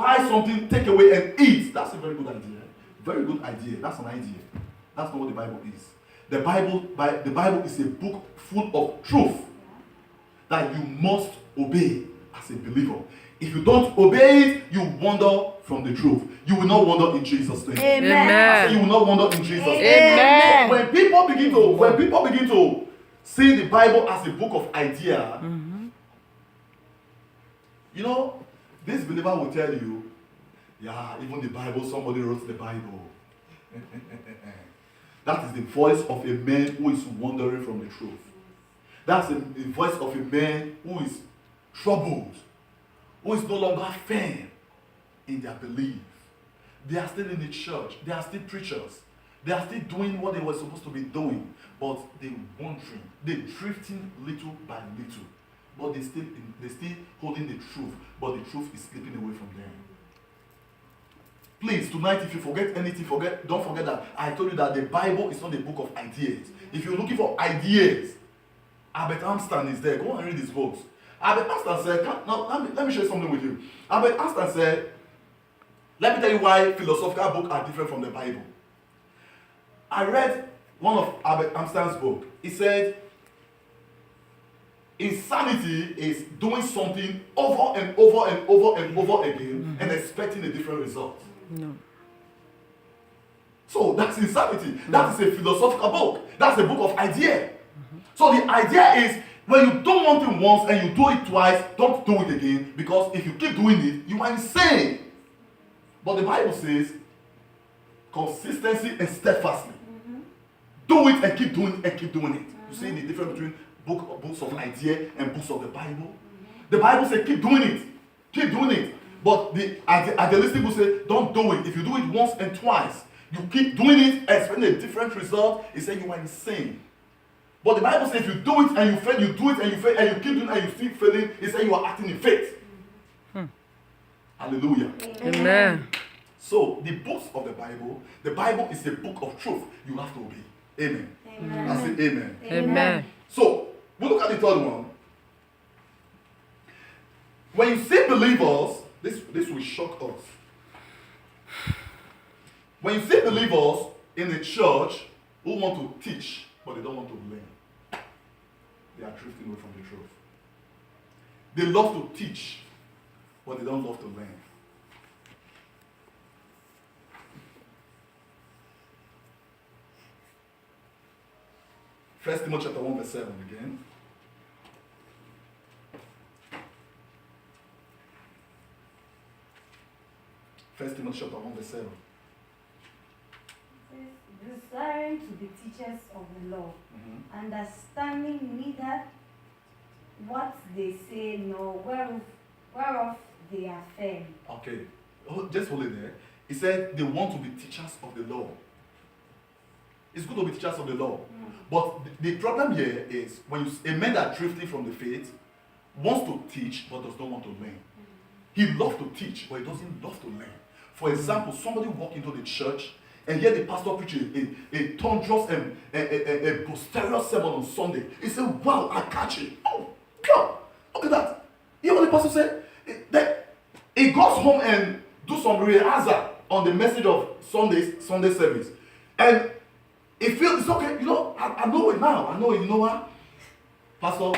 buy something, take away and eat. That's a very good idea. Very good idea. That's an idea. That's not what the Bible is. The Bible is a book full of truth that you must obey as a believer. If you don't obey it, you wander from the truth. You will not wander in Jesus' name. Amen. You will not wander in Jesus' name. Amen. So when people begin to see the Bible as a book of idea, you know, this believer will tell you, yeah, even the Bible, somebody wrote the Bible. That is the voice of a man who is wandering from the truth. That's the voice of a man who is troubled, who is no longer firm in their belief. They are still in the church. They are still preachers. They are still doing what they were supposed to be doing, but they're wandering. They're drifting little by little, but they're still holding the truth, but the truth is slipping away from them. Please, tonight, if you forget anything, don't forget that I told you that the Bible is not a book of ideas. If you're looking for ideas, Albert Einstein is there. Go and read his books. Albert Einstein said, let me share something with you. Albert Einstein said, let me tell you why philosophical books are different from the Bible. I read one of Albert Einstein's books. He said, insanity is doing something over and over and over and over again and expecting a different result. No. So that's insanity. That is a philosophical book. That's a book of idea. So the idea is, when you do one thing once and you do it twice, don't do it again, because if you keep doing it, you are insane. But the Bible says consistency and steadfastly. Do it and keep doing it and keep doing it. You see the difference between books of idea and books of the Bible? The Bible says keep doing it. Keep doing it. But the idealistic will say don't do it. If you do it once and twice, you keep doing it, expecting a different result, it says you are insane. But the Bible says if you do it and you fail, you do it and you fail, and you keep doing it and you keep failing, it says you are acting in faith. Hallelujah. Amen. So the books of the Bible is a book of truth. You have to obey. Amen. I say amen. Amen. So we look at the third one. When you see believers, this will shock us. When you see believers in the church who want to teach, but they don't want to learn, they are drifting away from the truth. They love to teach, but they don't love to learn. First Timothy chapter 1 verse 7 again. First Timothy chapter 1 verse 7. Desiring to be teachers of the law, understanding neither what they say nor whereof they are firm. Okay, just hold it there. He said they want to be teachers of the law. It's good to be teachers of the law. But the problem here is when a man that drifting from the faith wants to teach but does not want to learn. He loves to teach but he doesn't love to learn. For example, somebody walk into the church and hear the pastor preaching a thunderous and a posterior sermon on Sunday. He said, wow, I catch it. Oh, God, look at that. You know what the pastor said? That he goes home and do some rehearsal on the message of Sunday service. And he feels it's okay. You know, I know it now. I know it. You know what? Pastor,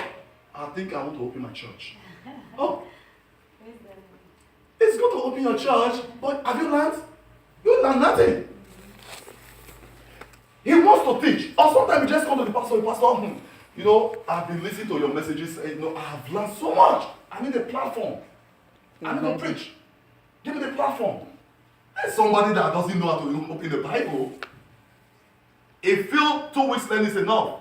I think I want to open my church. Oh. It's good to open your church, but have you learned? You learned nothing. He wants to teach. Or sometimes he just come to the pastor, you know, I've been listening to your messages, and, you know, I have learned so much. I need a platform. I need to preach. Give me the platform. There's somebody that doesn't know how to open the Bible. He feels 2 weeks learning is enough.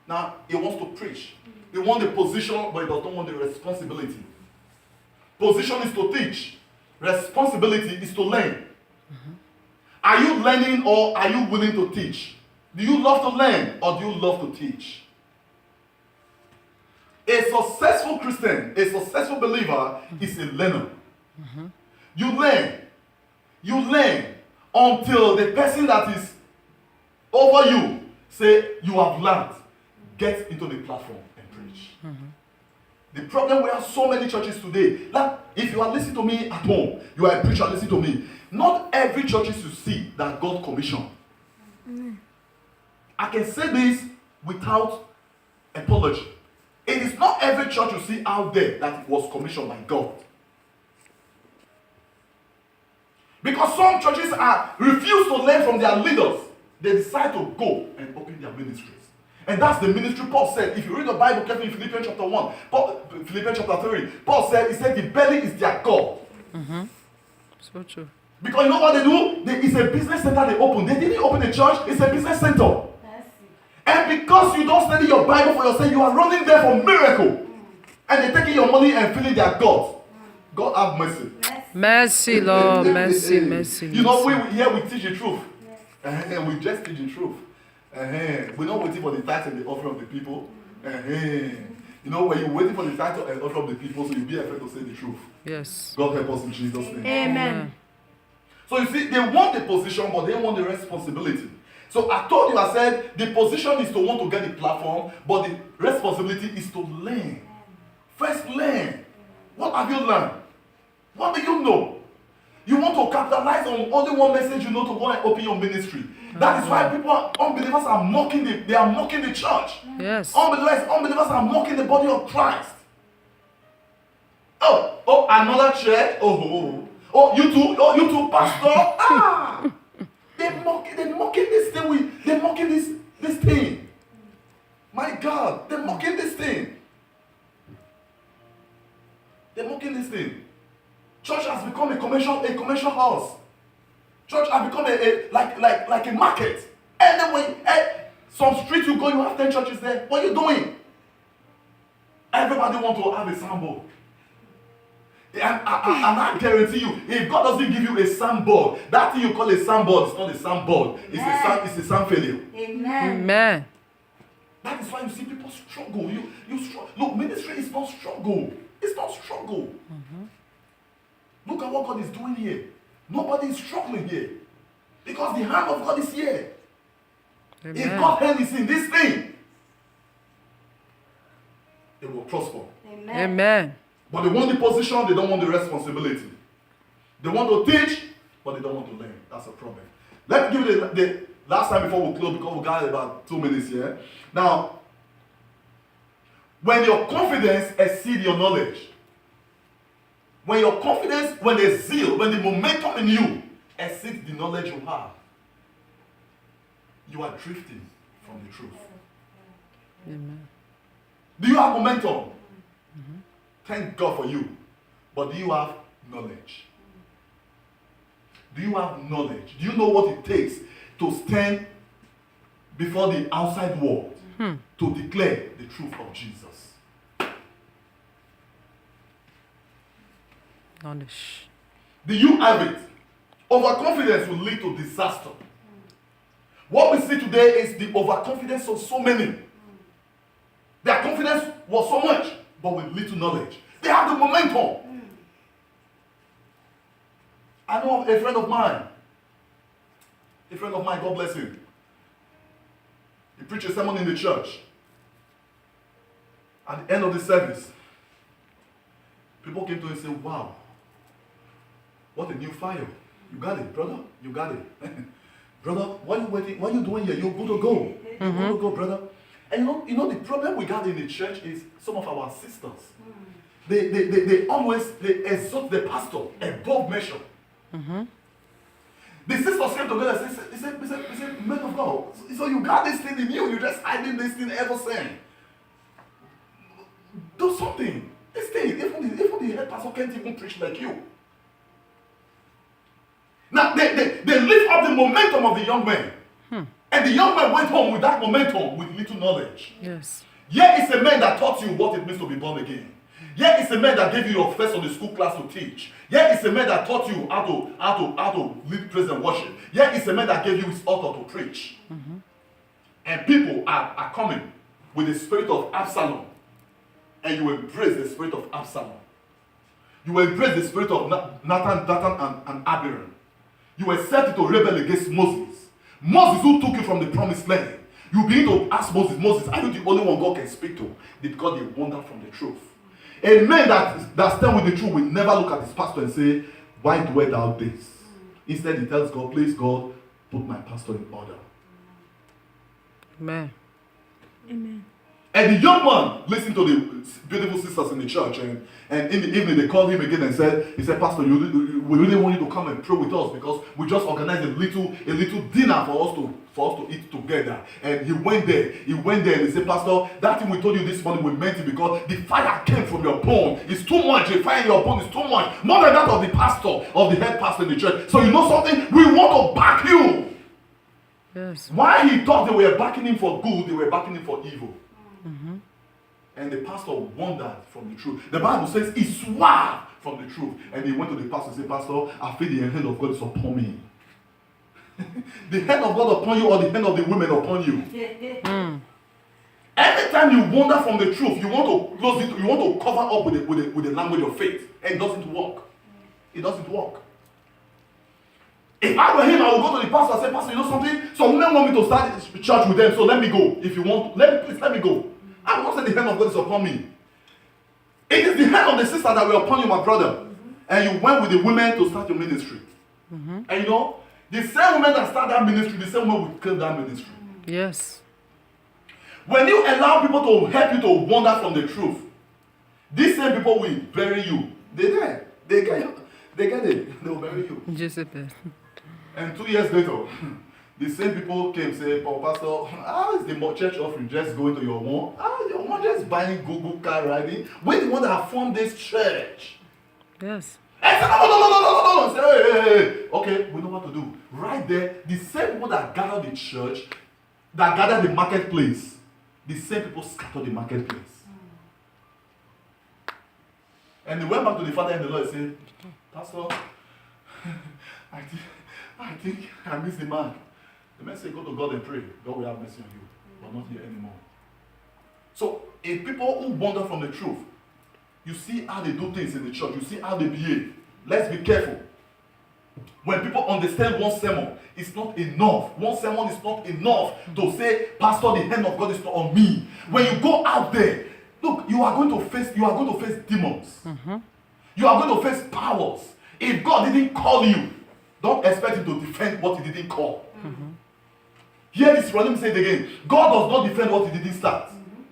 Now, he wants to preach. He wants the position, but he does not want the responsibility. Position is to teach. Responsibility is to learn. Are you learning or are you willing to teach? Do you love to learn or do you love to teach? A successful Christian, a successful believer is a learner. You learn. You learn until the person that is over you say, you have learned. Get into the platform and preach. The problem we have so many churches today. Like, if you are listening to me at home, you are a preacher, listen to me. Not every churches you see that God commissioned. I can say this without apology. It is not every church you see out there that was commissioned by God. Because some churches refuse to learn from their leaders. They decide to go and open their ministries. And that's the ministry Paul said. If you read the Bible carefully in Philippians chapter 1, Philippians chapter 3, Paul said, he said the belly is their God. Mm-hmm. So true. Because you know what they do? It's a business center they open. They didn't open a church, it's a business center. And because you don't study your Bible for yourself, you are running there for miracle. And they're taking your money and filling their gods. God have mercy. Mercy, Lord. Mercy, mercy. You know, we teach the truth. We just teach the truth. We're not waiting for the tithe and the offering of the people. You know, when you're waiting for the tithe and offering of the people, so you'll be afraid to say the truth. Yes. God help us in Jesus' name. Amen. So you see, they want the position, but they want the responsibility. So I told you, I said, the position is to want to get the platform, but the responsibility is to learn. First learn. What have you learned? What do you know? You want to capitalize on only one message you know to go and open your ministry. That is why unbelievers are mocking the church. Yes. Unbelievers are mocking the body of Christ. Oh, another church. You too, pastor. They're mocking this thing. They're mocking this thing. My God, they're mocking this thing. They're mocking this thing. Church has become a commercial house. Church has become like a market. Anyway, some street you go, you have 10 churches there. What are you doing? Everybody wants to have a soundboard. And I guarantee you, if God doesn't give you a soundboard, that thing you call a soundboard is not a soundboard. It's a sound failure. Amen. That is why you see people struggle. You struggle. Look, ministry is not struggle. It's not struggle. Mm-hmm. Look at what God is doing here. Nobody is struggling here. Because the hand of God is here. Amen. If God's hand is in this thing, it will prosper. Amen. But they want the position, they don't want the responsibility. They want to teach, but they don't want to learn. That's a problem. Let me give you the last time before we close, because we got about 2 minutes here. Now, when your confidence exceeds your knowledge, when your confidence, when the zeal, when the momentum in you exceeds the knowledge you have, you are drifting from the truth. Amen. Do you have momentum? Mm-hmm. Thank God for you. But do you have knowledge? Do you have knowledge? Do you know what it takes to stand before the outside world to declare the truth of Jesus? Knowledge. Do you have it? Overconfidence will lead to disaster. What we see today is the overconfidence of so many. Their confidence was so much, but with little knowledge. They have the momentum. I know a friend of mine, God bless him. He preached a sermon in the church. At the end of the service, people came to him and said, wow, what a new fire. You got it, brother. You got it. Brother, why are you waiting? What are you doing here? You're good to go. You're good to go, brother. And you know the problem we got in the church is some of our sisters. They always exalt the pastor above measure. Mm-hmm. The sisters came together and said, men of God, so you got this thing in you, you're just hiding this thing ever since. Do something. This thing, even the head pastor can't even preach like you. Now, they lift up the momentum of the young man. And the young man went home with that momentum, with little knowledge. Yes. Yeah, it's a man that taught you what it means to be born again. Yeah, it's a man that gave you your first Sunday school class to teach. Yeah, it's a man that taught you how to lead praise and worship. Yeah, it's a man that gave you his altar to preach. Mm-hmm. And people are coming with the spirit of Absalom. And you embrace the spirit of Absalom. You embrace the spirit of Nathan and Abiram. You accepted to rebel against Moses. Moses who took you from the promised land. You begin to ask Moses, are you the only one God can speak to? Because they wander from the truth. A man that stand with the truth will never look at his pastor and say, why do thou this? Instead, he tells God, please God, put my pastor in order. Amen. Amen. And the young man listened to the beautiful sisters in the church, and in the evening they called him again and said, Pastor, we really want you to come and pray with us because we just organized a little dinner for us to eat together. And he went there and he said, Pastor, that thing we told you this morning, we meant it because the fire came from your bone. It's too much. The fire in your bone is too much. More than that of the pastor, of the head pastor in the church. So you know something? We want to back you. Yes. Why he thought they were backing him for good, they were backing him for evil. Mm-hmm. And the pastor wandered from the truth. The Bible says he swerved from the truth. And he went to the pastor and said, Pastor, I feel the hand of God is upon me. The hand of God upon you or the hand of the women upon you. Every time you wander from the truth, you want to close it, you want to cover up with the language of faith. And it doesn't work. It doesn't work. If I were him, I would go to the pastor and say, Pastor, you know something? Some women want me to start church with them, so let me go. If you want, please let me go. I will not say the hand of God is upon me. It is the hand of the sister that will upon you, my brother. Mm-hmm. And you went with the women to start your ministry. Mm-hmm. And you know, the same women that start that ministry, the same women will kill that ministry. Yes. When you allow people to help you to wander from the truth, these same people will bury you. They're there. They get it. They will bury you. Jezebel. And 2 years later, the same people came and said, oh, Pastor, how is the church offering just going to your one? Your one just buying Google car riding? We're the one that have formed this church. Yes. And said, no. Say, hey. Okay, we know what to do. Right there, the same people that gather the church, that gather the marketplace, the same people scatter the marketplace. And they went back to the father and the Lord and said, Pastor, I think I missed the mark. The man said, go to God and pray. God will have mercy on you, but not here anymore. So, if people who wander from the truth, you see how they do things in the church, you see how they behave. Let's be careful. When people understand one sermon, it's not enough. One sermon is not enough to say, Pastor, the hand of God is not on me. When you go out there, look, you are going to face demons. Mm-hmm. You are going to face powers. If God didn't call you, don't expect him to defend what he didn't call. Mm-hmm. Hear this, let me say it again. God does not defend what he didn't start. Mm-hmm.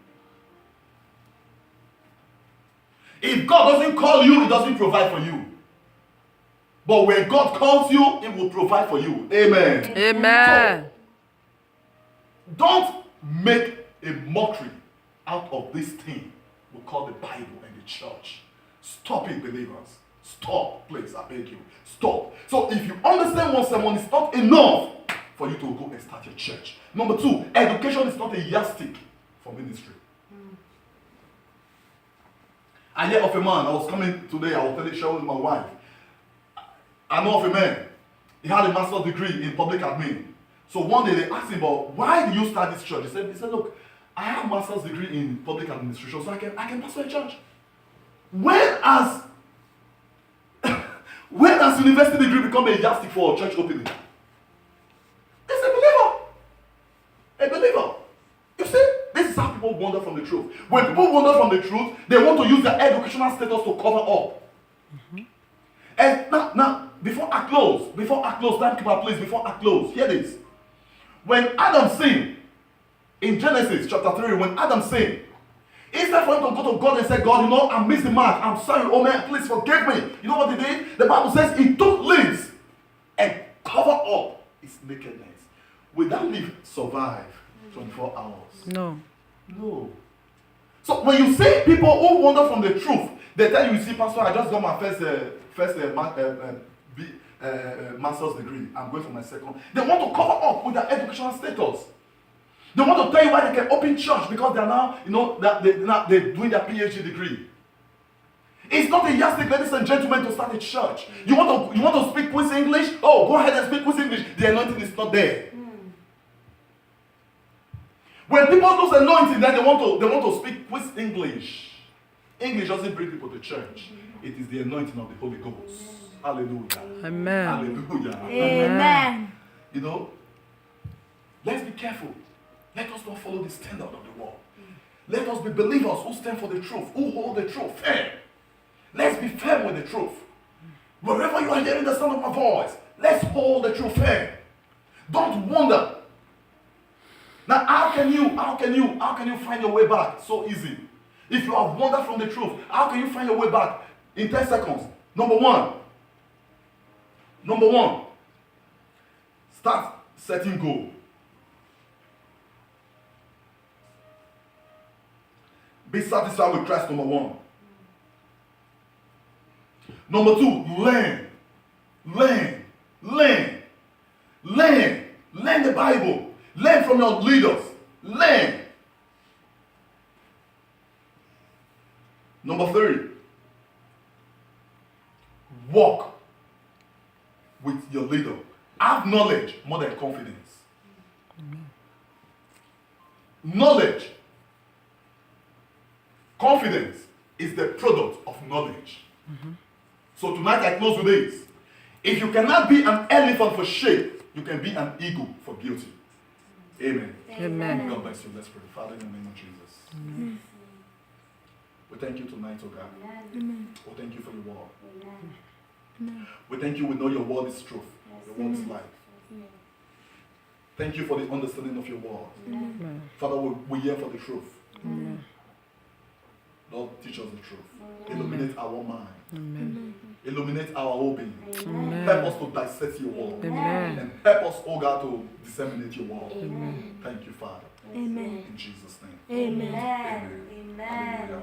If God doesn't call you, he doesn't provide for you. But when God calls you, he will provide for you. Amen. Amen. So, don't make a mockery out of this thing we call the Bible and the church. Stop it, believers. Stop, please, I beg you. Stop. So if you understand one sermon, it's not enough for you to go and start your church. Number 2, education is not a yardstick for ministry. I hear of a man, I was coming today, I was sharing with my wife. I know of a man, he had a master's degree in public admin. So one day they asked him about, why did you start this church? He said, look, I have a master's degree in public administration, so I can pastor a church. When has university degree become a yardstick for a church opening? It's a believer. You see, this is how people wander from the truth. When people wander from the truth, they want to use their educational status to cover up. Mm-hmm. And now, before I close, timekeeper, please, before I close, hear this. When Adam sinned, in Genesis chapter 3, when Adam sinned, instead for him to go to God and say, God, you know, I missed the mark. I'm sorry, oh man, please forgive me. You know what he did? The Bible says he took leaves and covered up his nakedness. Will that leaf survive 24 hours? No. So when you see people who wander from the truth, they tell you see, Pastor, I just got my first master's degree. I'm going for my second. They want to cover up with their educational status. They want to tell you why they can open church because they are now, they're doing their PhD degree. It's not a yardstick, ladies and gentlemen, to start a church. You want to speak Queen's English? Oh, go ahead and speak Queen's English. The anointing is not there. When people lose anointing, then they want to speak Queen's English. English doesn't bring people to church. It is the anointing of the Holy Ghost. Hallelujah. Amen. Hallelujah. Amen. You know, let's be careful. Let us not follow the standard of the world. Let us be believers who stand for the truth, who hold the truth firm. Let's be firm with the truth. Wherever you are hearing the sound of my voice, let's hold the truth firm. Don't wonder. Now, how can you find your way back so easy? If you have wandered from the truth, how can you find your way back in 10 seconds? Number one, start setting goal. Be satisfied with Christ, number one. Number two, learn the Bible. Learn from your leaders. Learn. Number three, walk with your leader. Have knowledge more than confidence. Knowledge. Confidence is the product of knowledge. So tonight I close with this. If you cannot be an elephant for shape, you can be an eagle for beauty. Amen. Amen. God bless you. Let's pray. Father, in the name of Jesus. Amen. We thank you tonight, oh God. Amen. We thank you for your word. Amen. We thank you. We know your word is truth. Your word is life. Thank you for the understanding of your word. Amen. Father, we hear for the truth. Amen. Lord, teach us the truth. Illuminate our mind. Amen. Illuminate our whole being. Amen. Help us to dissect your word. Amen. And help us, oh God, to disseminate your word. Amen. Thank you, Father. Amen. In Jesus' name. Amen. Amen. Amen. Hallelujah.